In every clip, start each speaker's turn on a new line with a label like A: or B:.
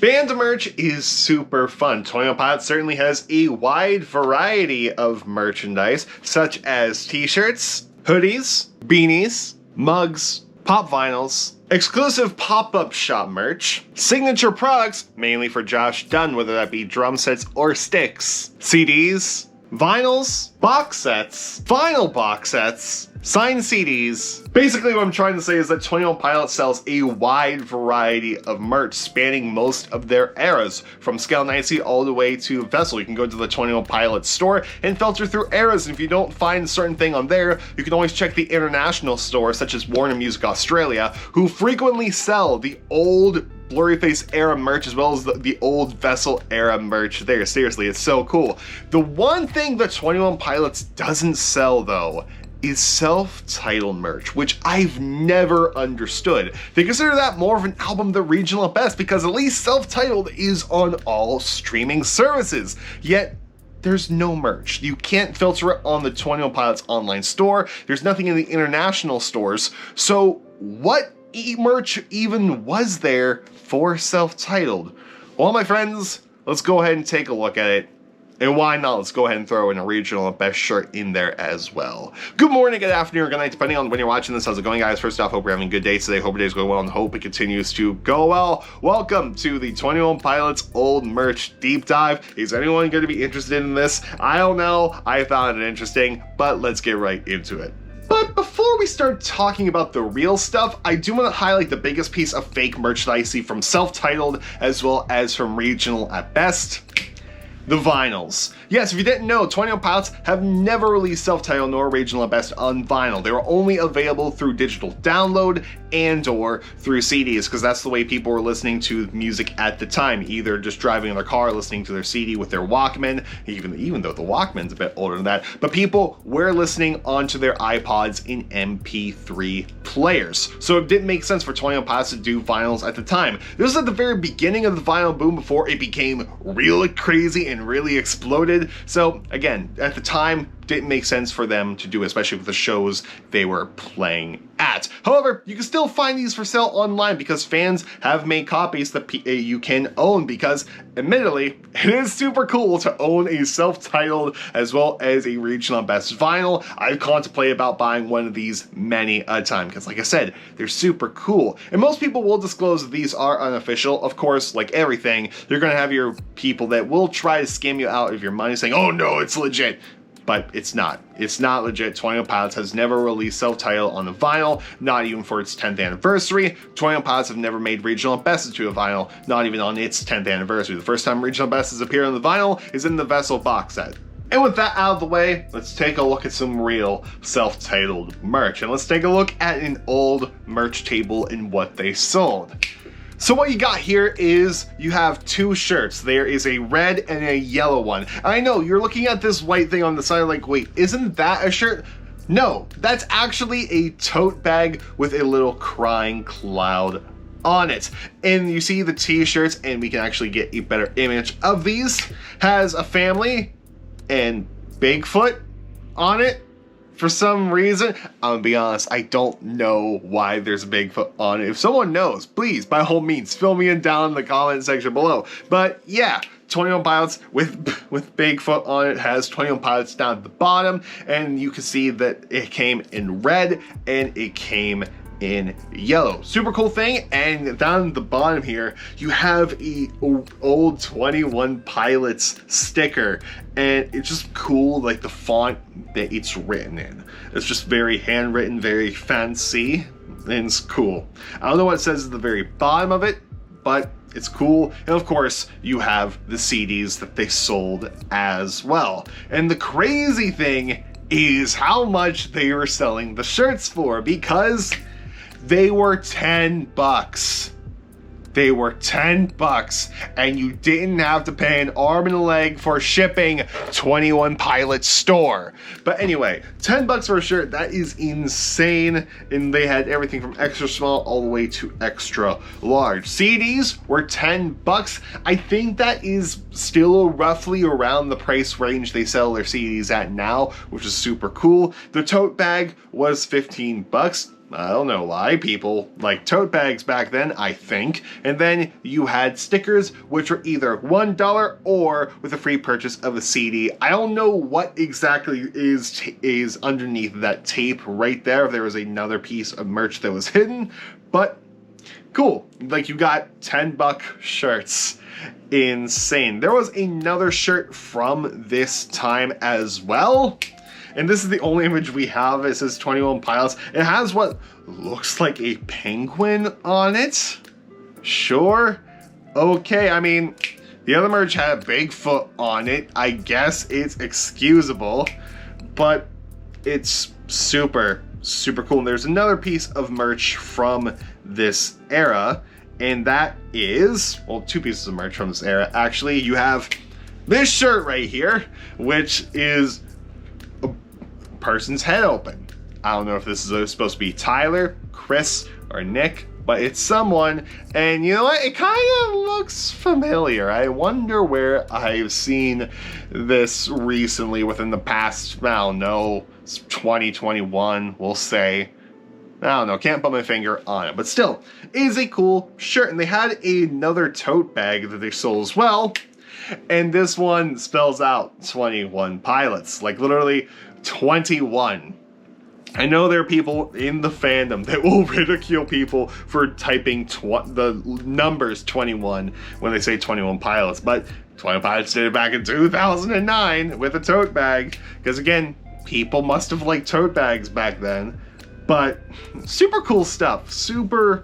A: Band merch is super fun. 21 Pilots certainly has a wide variety of merchandise, such as t-shirts, hoodies, beanies, mugs, pop vinyls, exclusive pop-up shop merch, signature products, mainly for Josh Dunn, whether that be drum sets or sticks, CDs, vinyls, box sets, vinyl box sets, signed CDs. Basically what I'm trying to say is that 21 Pilots sells a wide variety of merch spanning most of their eras, from Scale 90 all the way to Vessel. You can go to the 21 Pilots store and filter through eras, and if you don't find a certain thing on there, you can always check the international stores such as Warner Music Australia, who frequently sell the old Blurryface era merch as well as the old Vessel era merch there. Seriously, it's so cool. The one thing that 21 Pilots doesn't sell though is self-titled merch, which I've never understood. They consider that more of an album than regional at best, because at least self-titled is on all streaming services. Yet there's no merch. You can't filter it on the 21 Pilots online store. There's nothing in the international stores. So what merch even was there for self-titled? Well, my friends, let's go ahead and take a look at it. And why not? Let's go ahead and throw in a regional and best shirt in there as well. Good morning, good afternoon, or good night, depending on when you're watching this. How's it going, guys? First off, hope you're having a good day today. Hope your day's going well and hope it continues to go well. Welcome to the 21 Pilots old merch deep dive. Is anyone going to be interested in this? I don't know. I found it interesting, but let's get right into it. But before we start talking about the real stuff, I do want to highlight the biggest piece of fake merch that I see from self-titled as well as from regional at best: the vinyls. Yes, if you didn't know, 21 Pilots have never released self-titled nor regional at best on vinyl. They were only available through digital download and or through CDs, because that's the way people were listening to music at the time, either just driving in their car, listening to their CD with their Walkman, even though the Walkman's a bit older than that, but people were listening onto their iPods in MP3 players. So it didn't make sense for 21 Pilots to do vinyls at the time. This was at the very beginning of the vinyl boom before it became really crazy and really exploded. So again, at the time, didn't make sense for them to do, especially with the shows they were playing at. However, you can still find these for sale online because fans have made copies that you can own, because admittedly, it is super cool to own a self-titled as well as a regional best vinyl. I've contemplated about buying one of these many a time because, like I said, they're super cool. And most people will disclose that these are unofficial. Of course, like everything, you're going to have your people that will try to scam you out of your money saying, oh no, it's legit. But it's not. It's not legit. 21 Pilots has never released self-titled on the vinyl, not even for its 10th anniversary. 21 Pilots have never made regional bests to a vinyl, not even on its 10th anniversary. The first time regional bests has appeared on the vinyl is in the Vessel box set. And with that out of the way, let's take a look at some real self-titled merch. And let's take a look at an old merch table and what they sold. So what you got here is you have two shirts. There is a red and a yellow one. I know you're looking at this white thing on the side like, wait, isn't that a shirt? No, that's actually a tote bag with a little crying cloud on it. And you see the t-shirts, and we can actually get a better image of these. Has a family and Bigfoot on it. For some reason, I'm gonna be honest, I don't know why there's a Bigfoot on it. If someone knows, please, by all means, fill me in down in the comment section below. But yeah, 21 Pilots with Bigfoot on it has 21 Pilots down at the bottom, and you can see that it came in red and it came in yellow. Super cool thing. And down at the bottom here, you have a old 21 Pilots sticker, and it's just cool, like the font that it's written in. It's just very handwritten, very fancy, and it's cool. I don't know what it says at the very bottom of it, but it's cool. And of course, you have the CDs that they sold as well. And the crazy thing is how much they were selling the shirts for, because they were $10. They were $10, and you didn't have to pay an arm and a leg for shipping 21 Pilots store. But anyway, $10 for a shirt, that is insane. And they had everything from extra small all the way to extra large. CDs were $10. I think that is still roughly around the price range they sell their CDs at now, which is super cool. The tote bag was $15. I don't know why. People like tote bags back then, I think. And then you had stickers, which were either $1 or with a free purchase of a CD. I don't know what exactly is underneath that tape right there, if there was another piece of merch that was hidden, but cool. Like, you got $10 shirts. Insane. There was another shirt from this time as well. And this is the only image we have. It says 21 Pilots. It has what looks like a penguin on it. Sure. Okay, I mean, the other merch had Bigfoot on it. I guess it's excusable, but it's super, super cool. And there's another piece of merch from this era, and that is, well, two pieces of merch from this era. Actually, you have this shirt right here, which is person's head open. I don't know if this is supposed to be Tyler, Chris, or Nick, but it's someone, and you know what? It kind of looks familiar. I wonder where I've seen this recently within the past, I don't know, 2021, we'll say. I don't know, can't put my finger on it, but still, it is a cool shirt. And they had another tote bag that they sold as well, and this one spells out 21 Pilots, like literally 21. I know there are people in the fandom that will ridicule people for typing the numbers 21 when they say 21 Pilots, but 21 Pilots did it back in 2009 with a tote bag, because again, people must have liked tote bags back then. But super cool stuff, super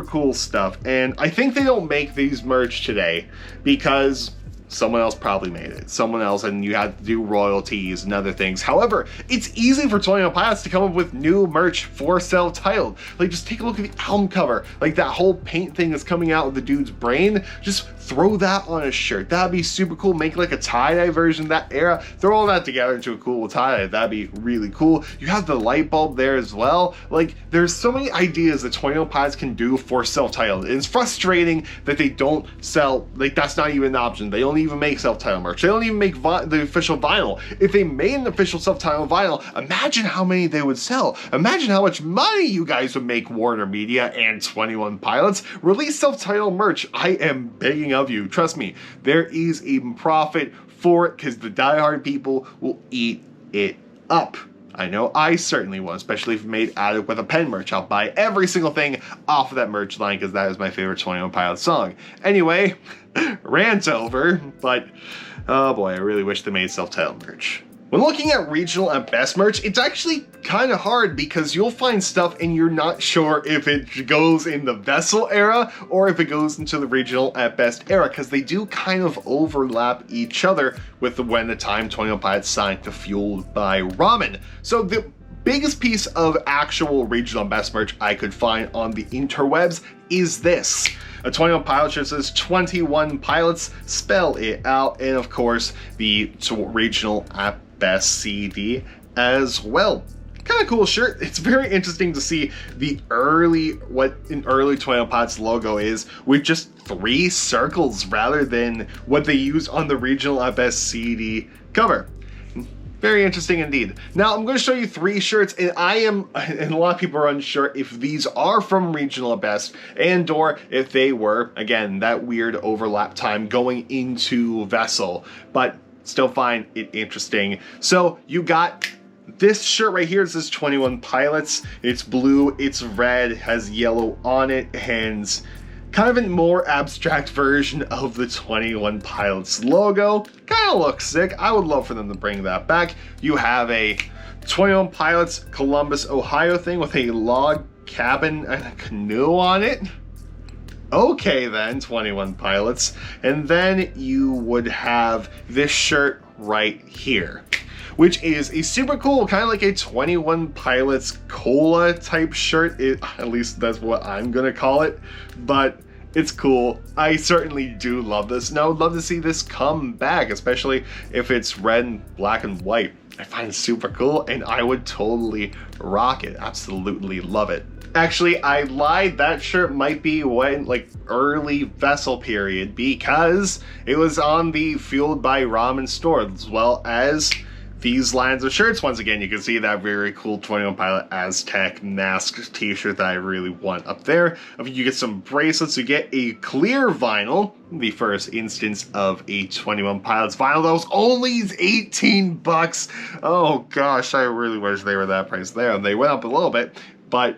A: cool stuff. And I think they don't make these merch today because someone else probably made it. Someone else, and you had to do royalties and other things. However, it's easy for 21 Pilots to come up with new merch for self-titled. Like, just take a look at the album cover. Like, that whole paint thing that's coming out of the dude's brain. Just throw that on a shirt. That'd be super cool. Make like a tie-dye version of that era. Throw all that together into a cool tie-dye. That'd be really cool. You have the light bulb there as well. Like, there's so many ideas that 21 Pilots can do for self-titled. It's frustrating that they don't sell, like, that's not even an option. They don't even make self-titled merch. They don't even make the official vinyl. If they made an official self-titled vinyl, imagine how many they would sell. Imagine how much money you guys would make, Warner Media and 21 Pilots. Release self-titled merch. I am begging of you. Trust me, there is a profit for it because the diehard people will eat it up. I know I certainly will, especially if made out of with a pen merch. I'll buy every single thing off of that merch line because that is my favorite 21 Pilots song. Anyway, rant over, but oh boy, I really wish they made self-titled merch. When looking at regional and best merch, it's actually kind of hard because you'll find stuff and you're not sure if it goes in the Vessel era or if it goes into the regional at best era, because they do kind of overlap each other with when the time 21 Pilots signed to Fueled by Ramen. So the biggest piece of actual regional and best merch I could find on the interwebs is this. A 21 Pilots shirt says 21 Pilots, spell it out, and of course the regional at best CD as well. Kind of cool shirt. It's very interesting to see the what an early 21 Pilots logo is with just 3 circles rather than what they use on the regional at best CD cover. Very interesting indeed. Now I'm going to show you 3 shirts, and and a lot of people are unsure if these are from regional at best and or if they were, again, that weird overlap time going into Vessel, but still find it interesting. So you got this shirt right here. It says 21 Pilots. It's blue, it's red, has yellow on it, and kind of a more abstract version of the 21 Pilots logo. Kind of looks sick. I would love for them to bring that back. You have a 21 Pilots Columbus, Ohio thing with a log cabin and a canoe on it. Okay then, 21 Pilots. And then you would have this shirt right here, which is a super cool, kind of like a 21 Pilots cola type shirt. At least that's what I'm gonna call it, but it's cool. I certainly do love this, and I would love to see this come back, especially if it's red and black and white. I find it super cool, and I would totally rock it. Absolutely love it. Actually, I lied. That shirt might be when, like, early Vessel period, because it was on the Fueled by Ramen store, as well as these lines of shirts. Once again, you can see that very cool 21 Pilot Aztec mask t-shirt that I really want up there. You get some bracelets, you get a clear vinyl, the first instance of a 21 Pilots vinyl that was only 18 bucks. Oh gosh, I really wish they were that price there. They went up a little bit, but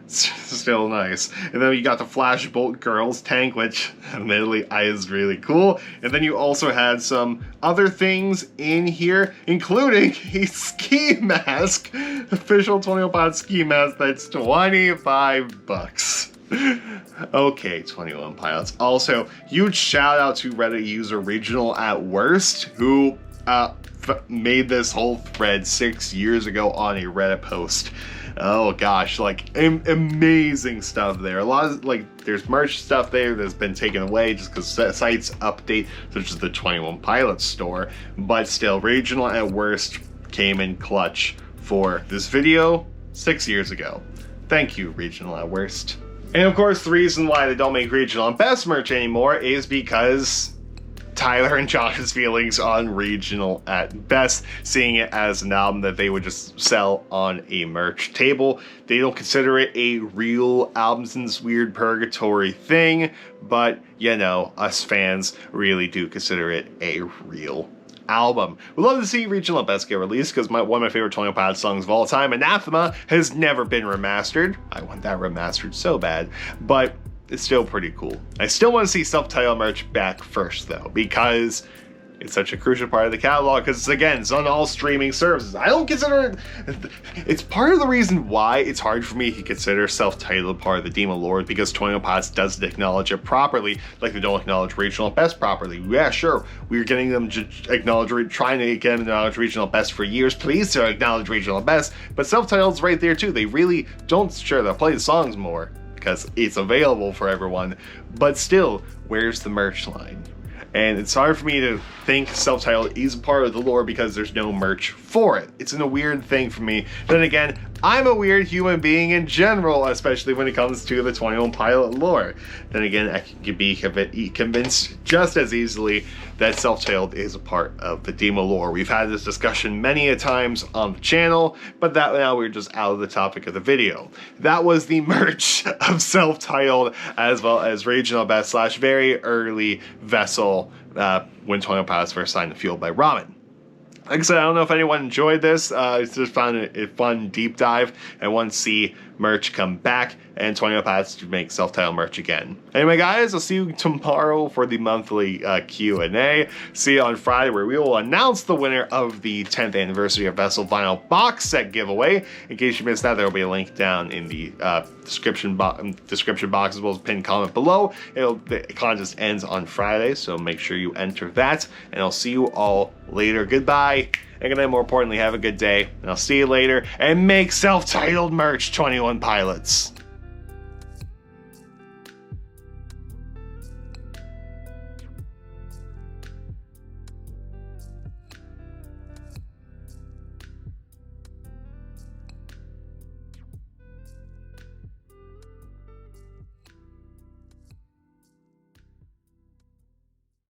A: still nice. And then you got the Flashbolt Girls tank, which admittedly is really cool. And then you also had some other things in here, including a ski mask, official 21 Pilots ski mask that's 25 bucks. Okay, 21 Pilots. Also, huge shout out to Reddit user Regional at Worst, who made this whole thread 6 years ago on a Reddit post. Oh gosh, like amazing stuff there. A lot of there's merch stuff there that's been taken away just because sites update, such as the 21 Pilots store. But still, Regional at Worst came in clutch for this video 6 years ago. Thank you, Regional at Worst. And of course, the reason why they don't make Regional at Best merch anymore is because Tyler and Josh's feelings on Regional at Best, seeing it as an album that they would just sell on a merch table. They don't consider it a real album in this weird purgatory thing, but you know, us fans really do consider it a real album. We'd love to see Regional at Best get released because one of my favorite 21 Pilots songs of all time, Anathema, has never been remastered. I want that remastered so bad, but it's still pretty cool. I still want to see self-titled merch back first though, because it's such a crucial part of the catalog, because again, it's on all streaming services. I don't consider it's part of the reason why it's hard for me to consider self-titled part of the Demon Lord, because 21 Pilots doesn't acknowledge it properly, like they don't acknowledge Regional at Best properly. Yeah, sure, we're getting them to acknowledge, trying to get them to acknowledge Regional at Best for years. Please to acknowledge Regional at Best, but self-titled's right there too. They really don't, sure, they'll play the songs more because it's available for everyone, but still, where's the merch line? And it's hard for me to think self-titled is part of the lore because there's no merch for it. It's a weird thing for me. Then again, I'm a weird human being in general, especially when it comes to the 21 Pilot lore. Then again, I can be convinced just as easily that self-titled is a part of the Demo lore. We've had this discussion many a times on the channel, but that now we're just out of the topic of the video. That was the merch of self-titled, as well as Regional Best / very early Vessel when 21 Pilots first signed to Fueled by Ramen. Like I said, I don't know if anyone enjoyed this. I just found it a fun deep dive. I want to see merch come back and 21 Pilots to make self-titled merch again. Anyway, guys, I'll see you tomorrow for the monthly Q&A. See you on Friday, where we will announce the winner of the 10th anniversary of Vessel vinyl box set giveaway. In case you missed that, there will be a link down in the description box, as well as pinned comment below. The contest ends on Friday, so make sure you enter that, and I'll see you all later. Goodbye. And good night, more importantly, have a good day, and I'll see you later, and make self-titled merch, 21 Pilots.